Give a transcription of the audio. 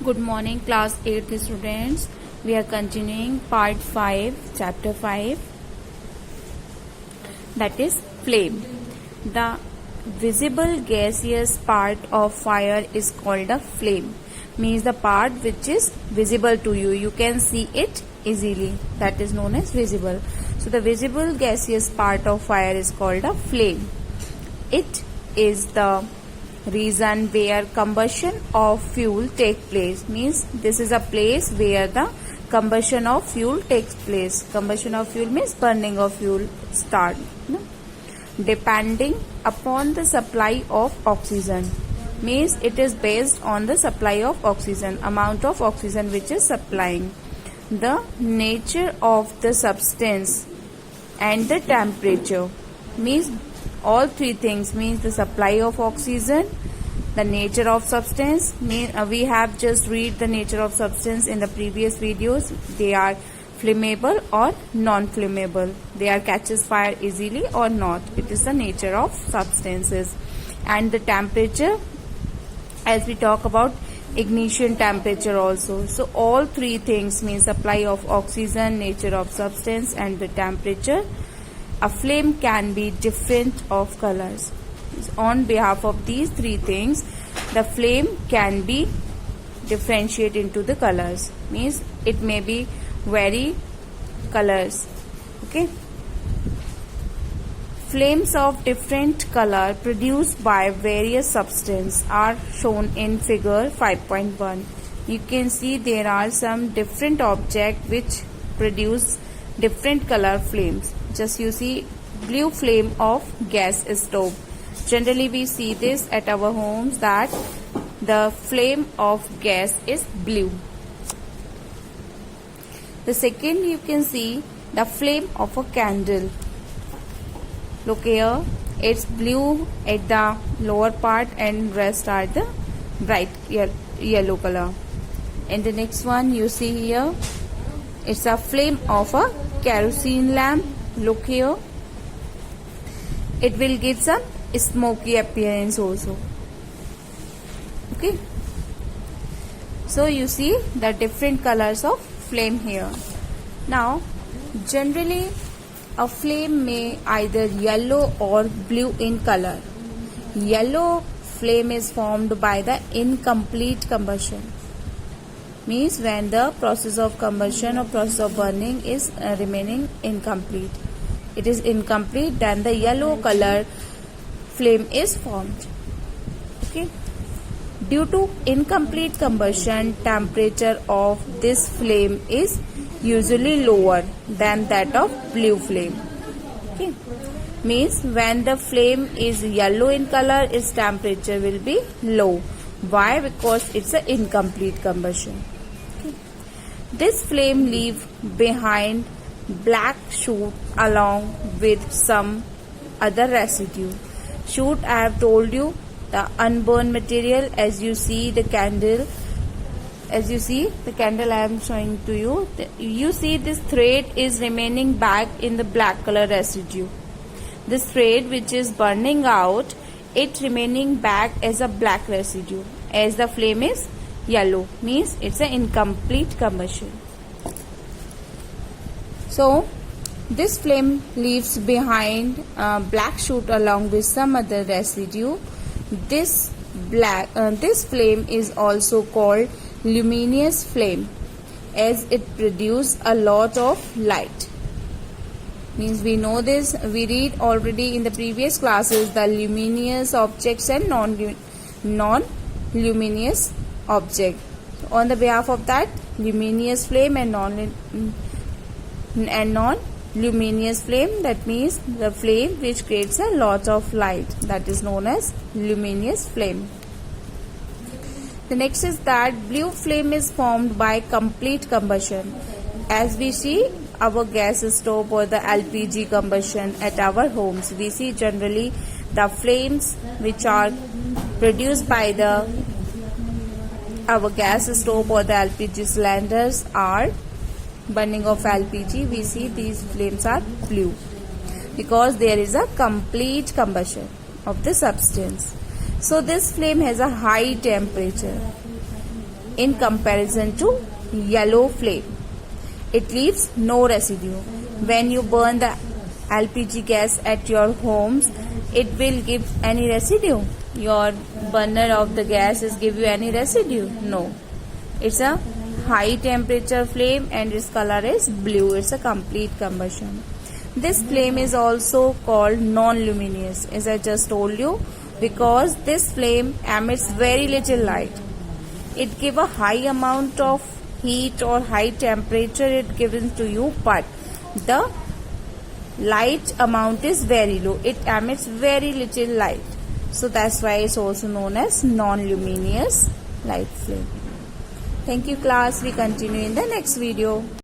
Good morning, class 8th students. We are continuing part 5, chapter 5, that is flame. The visible gaseous part of fire is called a flame. Means the part which is visible to you. You can see it easily. That is known as visible. So the visible gaseous part of fire is called a flame. It is the region where combustion of fuel take place. Means this is a place where the combustion of fuel takes place. Combustion of fuel means burning of fuel start, depending upon the supply of oxygen. Means it is based on the supply of oxygen, amount of oxygen which is supplying, the nature of the substance and the temperature. Means all three things, means the supply of oxygen, the nature of substance. We have just read the nature of substance in the previous videos. They are flammable or non-flammable. They are catches fire easily or not. It is the nature of substances. And the temperature, as we talk about ignition temperature also. So all three things, means supply of oxygen, nature of substance and the temperature. A flame can be different of colors. On behalf of these three things, the flame can be differentiated into the colors. Means it may be very colors. Okay. Flames of different color produced by various substances are shown in figure 5.1. You can see there are some different objects which produce different color flames. Just you see blue flame of gas stove. Generally we see this at our homes, that the flame of gas is blue. The second, you can see the flame of a candle. Look here, it's blue at the lower part and rest are the bright yellow color. And the next one you see here, it's a flame of a kerosene lamp. Look here, it will give some smoky appearance also. Okay, so you see the different colors of flame here. Now generally a flame may either yellow or blue in color. Yellow flame is formed by the incomplete combustion. Means when the process of combustion or process of burning is remaining incomplete. It is incomplete, then the yellow color flame is formed. Okay. Due to incomplete combustion, temperature of this flame is usually lower than that of blue flame. Okay. Means when the flame is yellow in color, its temperature will be low. Why? Because it's an incomplete combustion. Okay. This flame leaves behind black shoot along with some other residue. Shoot, I have told you, the unburned material. As you see the candle, I am showing to you. You see this thread is remaining back in the black color residue. This thread which is burning out, it remaining back as a black residue. As the flame is yellow, means it's an incomplete combustion. So this flame leaves behind black shoot along with some other residue. This flame is also called luminous flame, as it produces a lot of light. Means we know this, we read already in the previous classes the luminous objects and non-luminous object. On the behalf of that, luminous flame and non-luminous flame, that means the flame which creates a lot of light, that is known as luminous flame. The next is that blue flame is formed by complete combustion. As we see our gas stove or the LPG combustion at our homes, we see generally the flames which are produced by our gas stove or the LPG cylinders are burning of LPG. We see these flames are blue because there is a complete combustion of the substance. So this flame has a high temperature. in comparison to yellow flame. It leaves no residue. When you burn the LPG gas at your homes, it will give any residue. Your burner of the gas is give you any residue? No. It's a high temperature flame and its color is blue. It's a complete combustion. This flame is also called non-luminous, as I just told you, because this flame emits very little light. It gives a high amount of heat or high temperature it given to you, but the light amount is very low. It emits very little light. So that's why it's also known as non-luminous light flame. Thank you class. We continue in the next video.